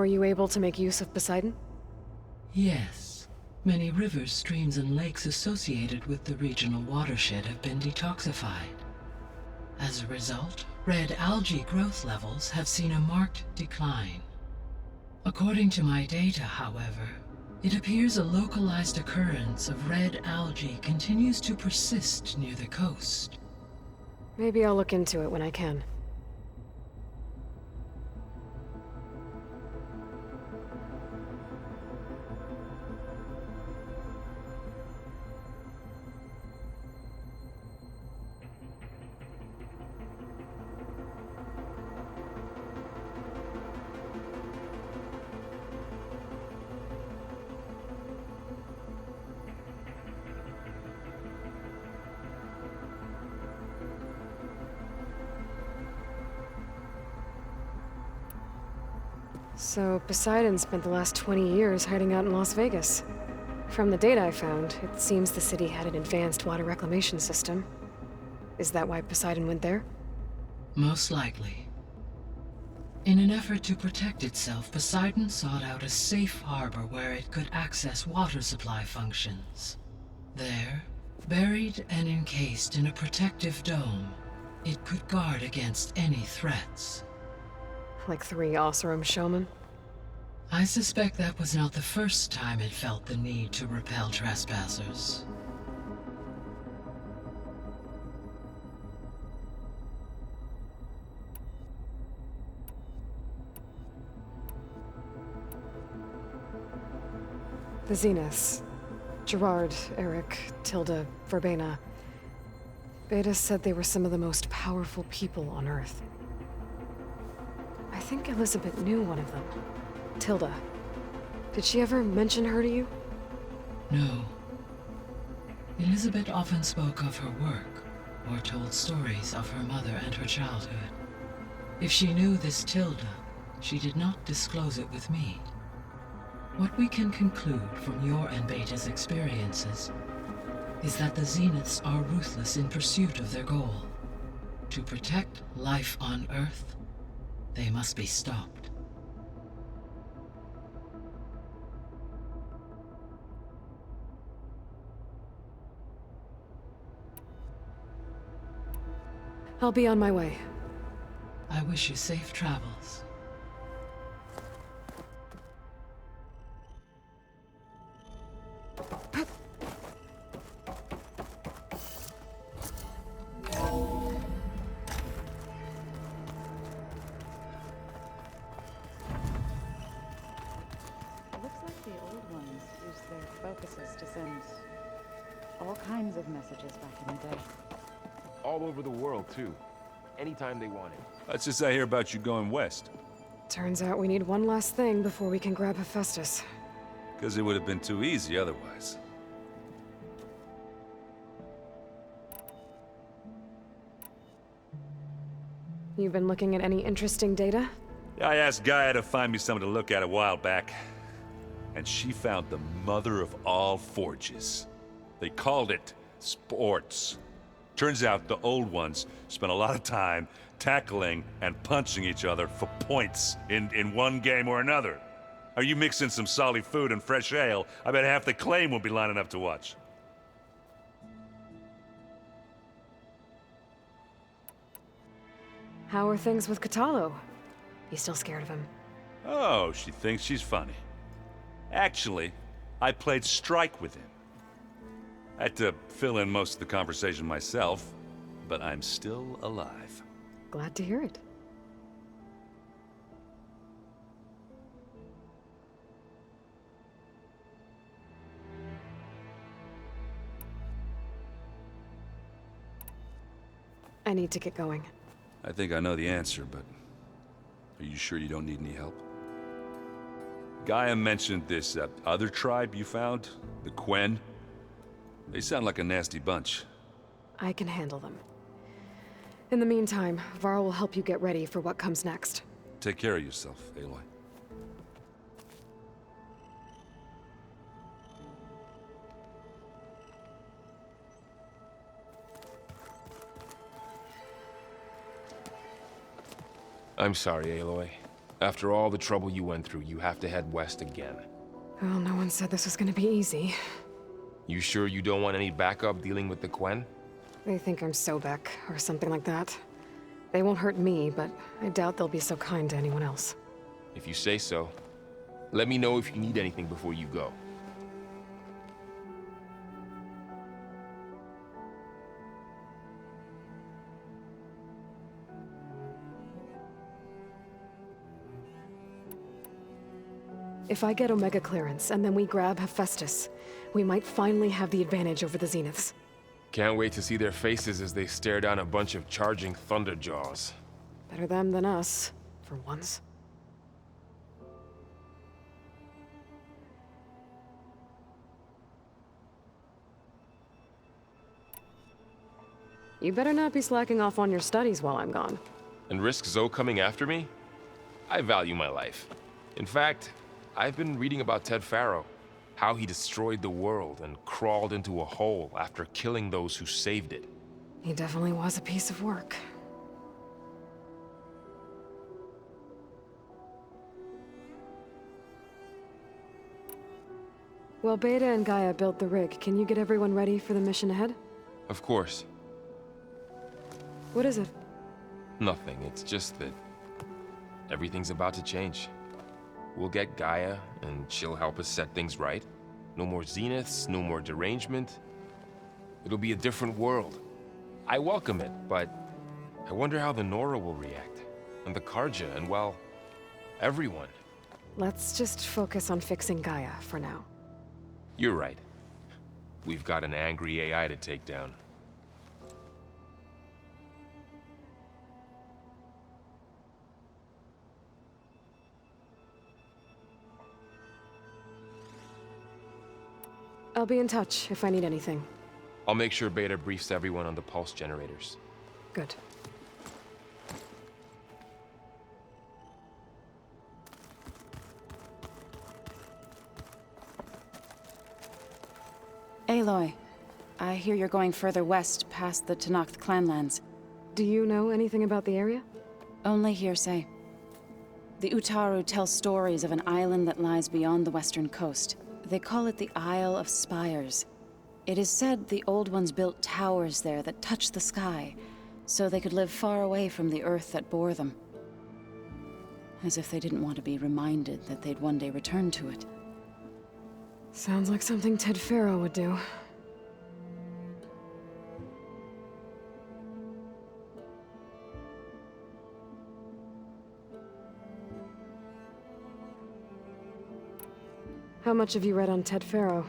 Were you able to make use of Poseidon? Yes. Many rivers, streams, and lakes associated with the regional watershed have been detoxified. As a result, red algae growth levels have seen a marked decline. According to my data, however, it appears a localized occurrence of red algae continues to persist near the coast. Maybe I'll look into it when I can. So, Poseidon spent the last 20 years hiding out in Las Vegas. From the data I found, it seems the city had an advanced water reclamation system. Is that why Poseidon went there? Most likely. In an effort to protect itself, Poseidon sought out a safe harbor where it could access water supply functions. There, buried and encased in a protective dome, it could guard against any threats. Like 3 Oseram showmen? I suspect that was not the first time it felt the need to repel trespassers. The Zeniths. Gerard, Eric, Tilda, Verbena. Beta said they were some of the most powerful people on Earth. I think Elizabeth knew one of them. Tilda. Did she ever mention her to you? No. Elizabeth often spoke of her work, or told stories of her mother and her childhood. If she knew this Tilda, she did not disclose it with me. What we can conclude from your and Beta's experiences is that the Zeniths are ruthless in pursuit of their goal. To protect life on Earth, they must be stopped. I'll be on my way. I wish you safe travels. All kinds of messages back in the day. All over the world, too. Anytime they wanted. Let's just I hear about you going west. Turns out we need one last thing before we can grab Hephaestus. Because it would have been too easy otherwise. You've been looking at any interesting data? I asked Gaia to find me something to look at a while back. And she found the mother of all forges. They called it sports. Turns out the old ones spent a lot of time tackling and punching each other for points in one game or another. Are you mixing some solid food and fresh ale? I bet half the claim will be lining up to watch. How are things with Kotallo? You still scared of him? Oh, she thinks she's funny. Actually, I played strike with him. I had to fill in most of the conversation myself, but I'm still alive. Glad to hear it. I need to get going. I think I know the answer, but are you sure you don't need any help? Gaia mentioned this other tribe you found, the Quen. They sound like a nasty bunch. I can handle them. In the meantime, Varl will help you get ready for what comes next. Take care of yourself, Aloy. I'm sorry, Aloy. After all the trouble you went through, you have to head west again. Well, no one said this was gonna be easy. You sure you don't want any backup dealing with the Quen? They think I'm Sobek, or something like that. They won't hurt me, but I doubt they'll be so kind to anyone else. If you say so. Let me know if you need anything before you go. If I get Omega clearance, and then we grab Hephaestus, we might finally have the advantage over the Zeniths. Can't wait to see their faces as they stare down a bunch of charging Thunderjaws. Better them than us, for once. You better not be slacking off on your studies while I'm gone. And risk Zoe coming after me? I value my life. In fact, I've been reading about Ted Faro. How he destroyed the world and crawled into a hole after killing those who saved it. He definitely was a piece of work. Well, Beta and Gaia built the rig. Can you get everyone ready for the mission ahead? Of course. What is it? Nothing. It's just that everything's about to change. We'll get Gaia, and she'll help us set things right. No more Zeniths, no more derangement. It'll be a different world. I welcome it, but I wonder how the Nora will react. And the Karja, and well, everyone. Let's just focus on fixing Gaia for now. You're right. We've got an angry AI to take down. I'll be in touch if I need anything. I'll make sure Beta briefs everyone on the pulse generators. Good. Aloy, I hear you're going further west past the Tenakth clanlands. Do you know anything about the area? Only hearsay. The Utaru tell stories of an island that lies beyond the western coast. They call it the Isle of Spires. It is said the Old Ones built towers there that touch the sky, so they could live far away from the earth that bore them. As if they didn't want to be reminded that they'd one day return to it. Sounds like something Ted Faro would do. How much have you read on Ted Faro?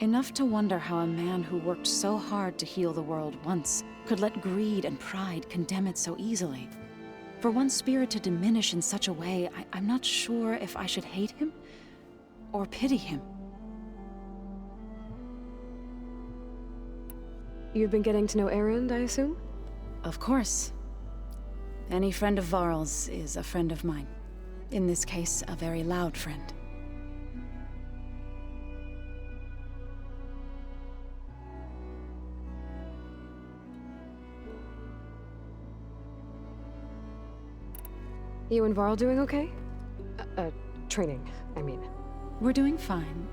Enough to wonder how a man who worked so hard to heal the world once could let greed and pride condemn it so easily. For one spirit to diminish in such a way, I'm not sure if I should hate him or pity him. You've been getting to know Erend, I assume? Of course. Any friend of Varl's is a friend of mine. In this case, a very loud friend. You and Varl doing okay? Training, I mean. We're doing fine.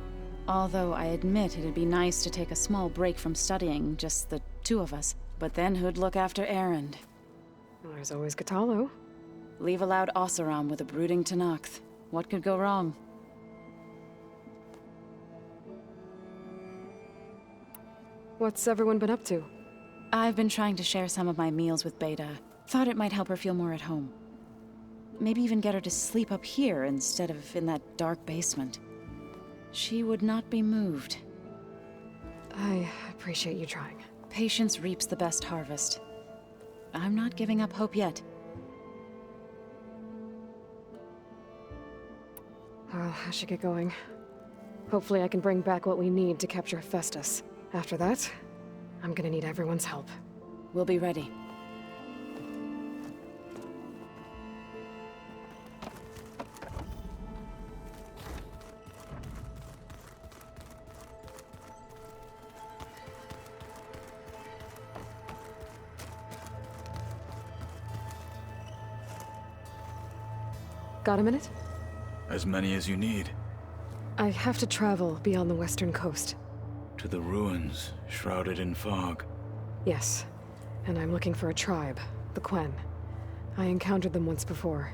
Although I admit it'd be nice to take a small break from studying, just the two of us. But then who'd look after Erend? Well, there's always Katalo. Leave a loud Oseram with a brooding Tenakth. What could go wrong? What's everyone been up to? I've been trying to share some of my meals with Beta. Thought it might help her feel more at home. Maybe even get her to sleep up here instead of in that dark basement. She would not be moved. I appreciate you trying. Patience reaps the best harvest. I'm not giving up hope yet. Well, I should get going. Hopefully I can bring back what we need to capture Hephaestus. After that, I'm gonna need everyone's help. We'll be ready. Got a minute? As many as you need. I have to travel beyond the western coast. To the ruins, shrouded in fog. Yes, and I'm looking for a tribe, the Quen. I encountered them once before.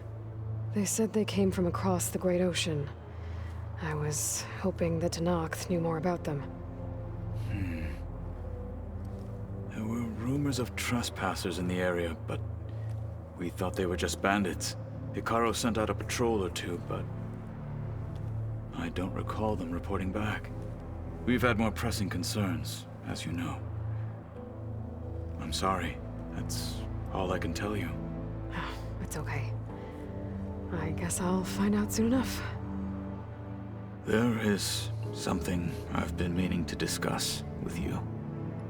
They said they came from across the Great Ocean. I was hoping that Tenakth knew more about them. There were rumors of trespassers in the area, but we thought they were just bandits. Hekarro sent out a patrol or two, but I don't recall them reporting back. We've had more pressing concerns, as you know. I'm sorry. That's all I can tell you. It's okay. I guess I'll find out soon enough. There is something I've been meaning to discuss with you.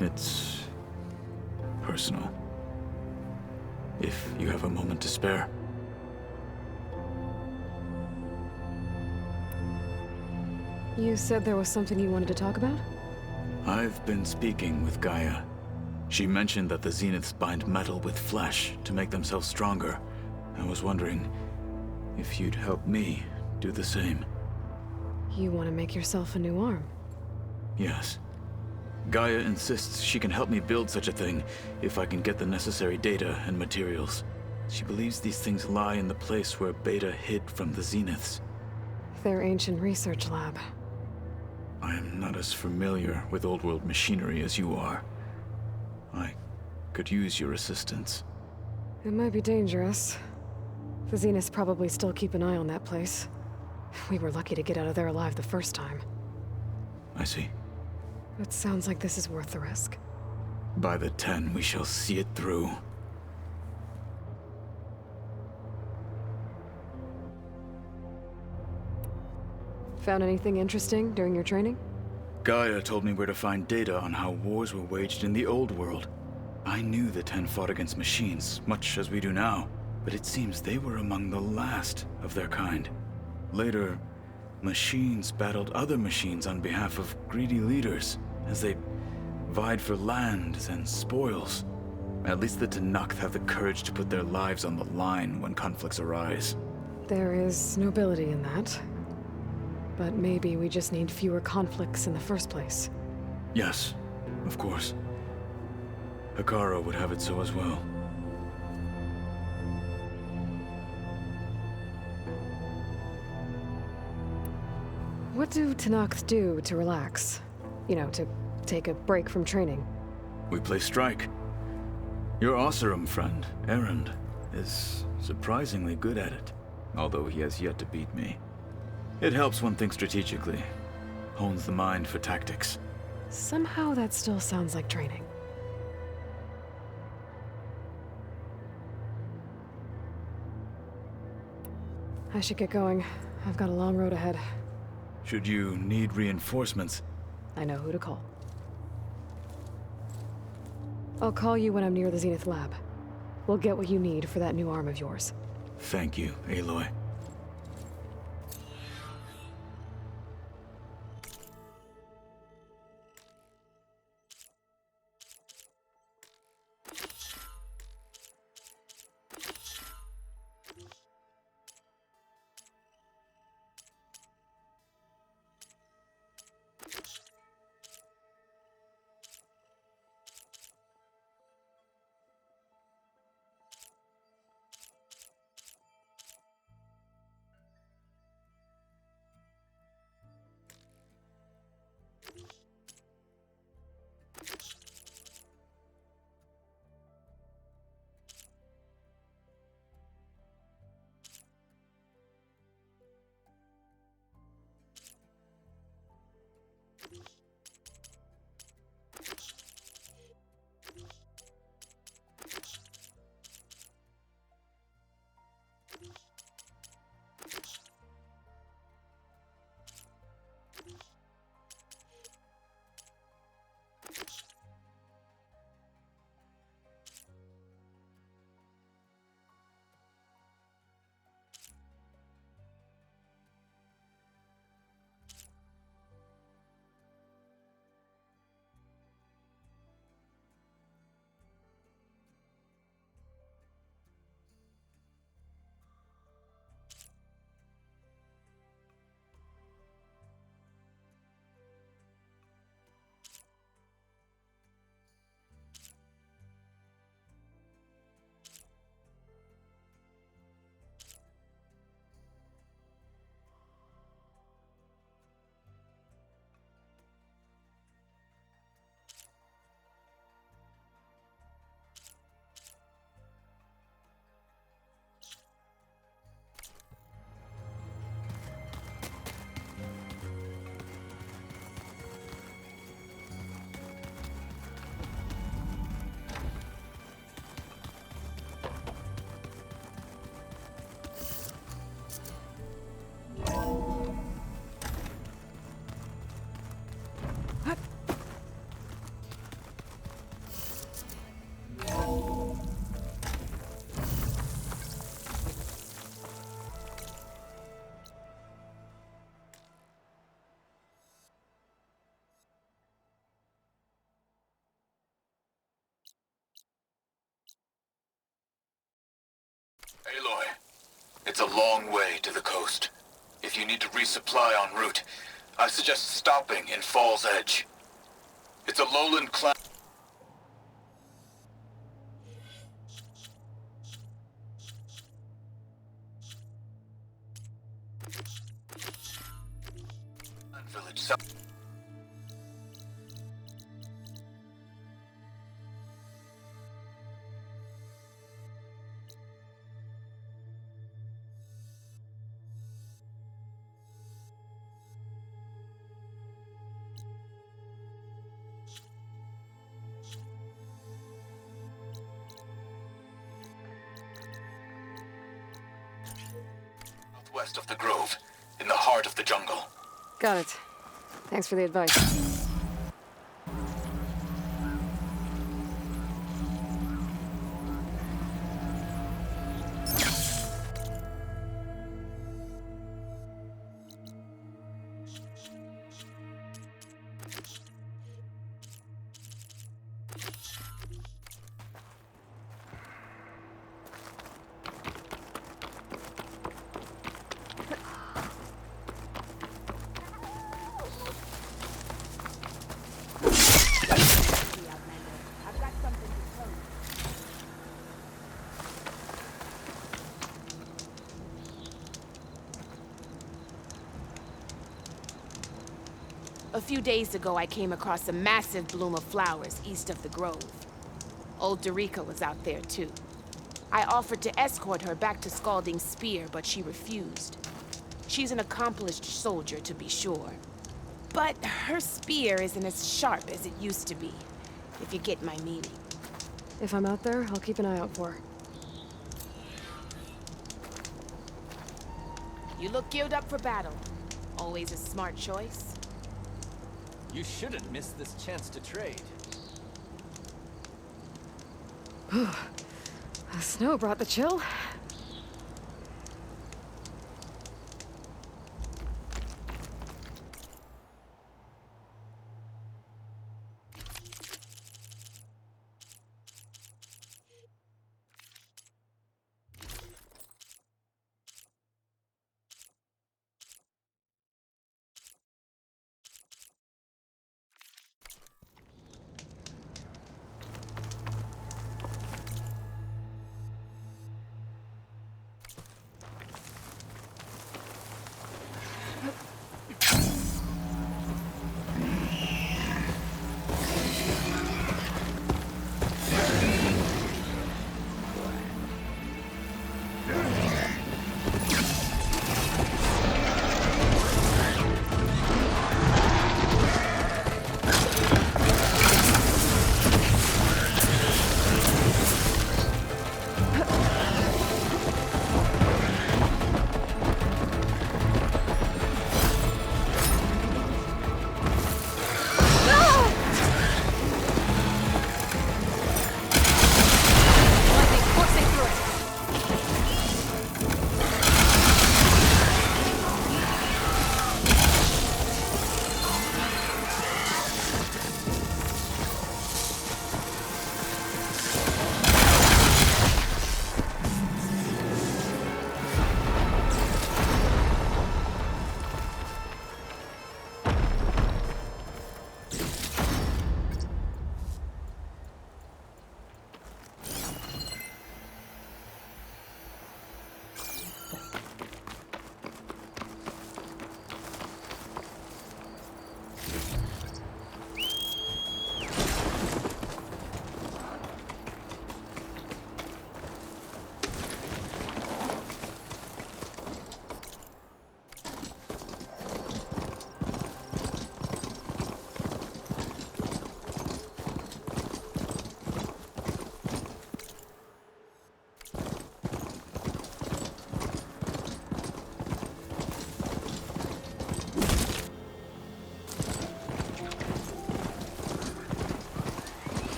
It's personal. If you have a moment to spare. You said there was something you wanted to talk about? I've been speaking with Gaia. She mentioned that the Zeniths bind metal with flesh to make themselves stronger. I was wondering if you'd help me do the same. You want to make yourself a new arm? Yes. Gaia insists she can help me build such a thing if I can get the necessary data and materials. She believes these things lie in the place where Beta hid from the Zeniths. Their ancient research lab. I am not as familiar with old world machinery as you are. I could use your assistance. It might be dangerous. The Zeniths probably still keep an eye on that place. We were lucky to get out of there alive the first time. I see. It sounds like this is worth the risk. By the 10, we shall see it through. Found anything interesting during your training? Gaia told me where to find data on how wars were waged in the old world. I knew the 10 fought against machines, much as we do now, but it seems they were among the last of their kind. Later, machines battled other machines on behalf of greedy leaders, as they vied for lands and spoils. At least the Tenakth have the courage to put their lives on the line when conflicts arise. There is nobility in that. But maybe we just need fewer conflicts in the first place. Yes, of course. Hekarro would have it so as well. What do Tenakth do to relax? You know, to take a break from training? We play strike. Your Oseram friend, Erend, is surprisingly good at it, although he has yet to beat me. It helps one think strategically, hones the mind for tactics. Somehow that still sounds like training. I should get going. I've got a long road ahead. Should you need reinforcements, I know who to call. I'll call you when I'm near the Zenith lab. We'll get what you need for that new arm of yours. thank you, Aloy. Aloy, it's a long way to the coast. If you need to resupply en route, I suggest stopping in Fall's Edge. It's a lowland clan village south. Southwest of the Grove, in the heart of the jungle. Got it. Thanks for the advice. A few days ago, I came across a massive bloom of flowers east of the grove. Old Derica was out there, too. I offered to escort her back to Scalding Spear, but she refused. She's an accomplished soldier, to be sure. But her spear isn't as sharp as it used to be, if you get my meaning. If I'm out there, I'll keep an eye out for her. You look geared up for battle. Always a smart choice. You shouldn't miss this chance to trade. The snow brought the chill.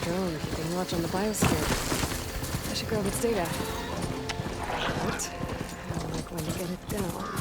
Drone keeping watch on the biosphere. I should grab its data. But how am I going to get it down?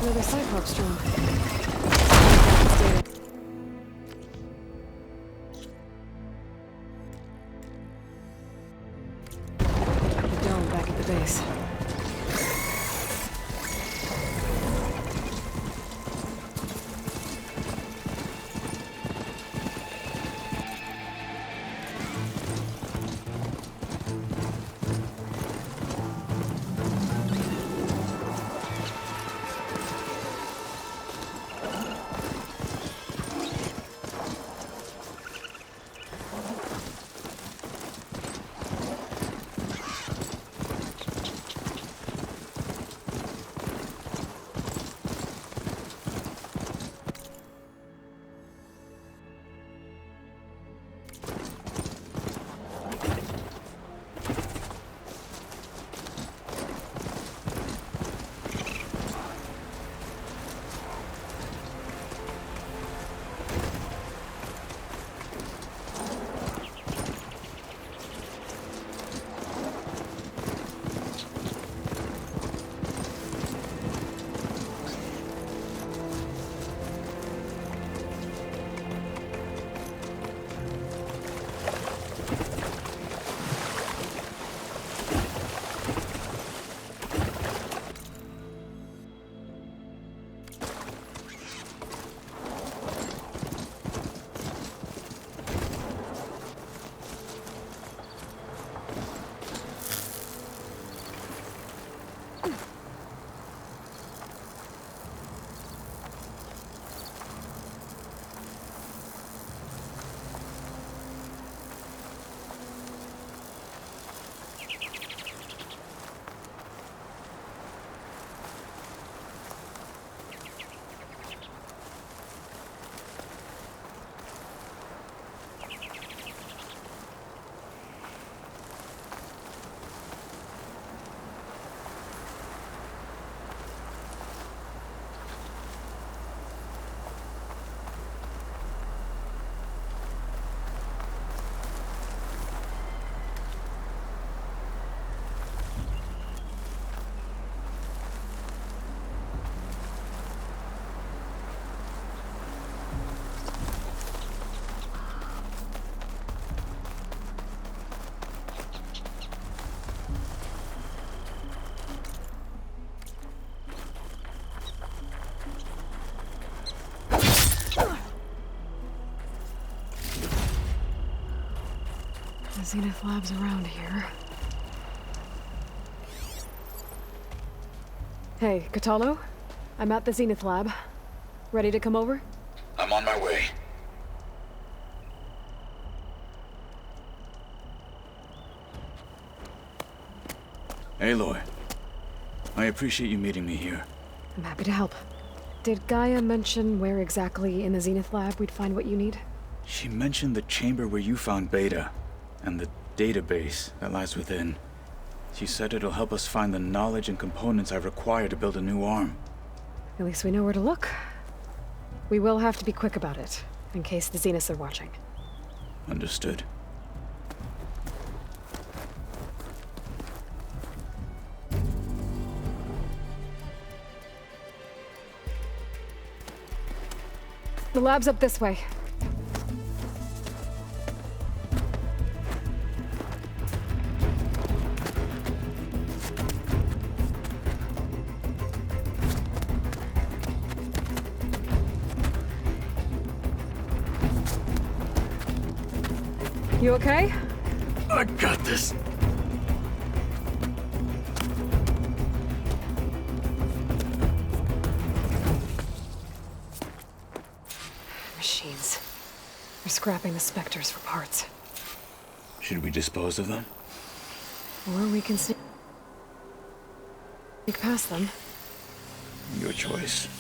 Another Cyclops drone. The dome back at the base. The Zenith Lab's around here. Hey, Kotallo? I'm at the Zenith Lab. Ready to come over? I'm on my way. Aloy, I appreciate you meeting me here. I'm happy to help. Did Gaia mention where exactly in the Zenith Lab we'd find what you need? She mentioned the chamber where you found Beta, and the database that lies within. She said it'll help us find the knowledge and components I require to build a new arm. At least we know where to look. We will have to be quick about it. in case the Zeniths are watching. Understood. The lab's up this way. You okay? I got this. Machines. They're scrapping the Spectres for parts. Should we dispose of them? Or we can sneak past them. Your choice.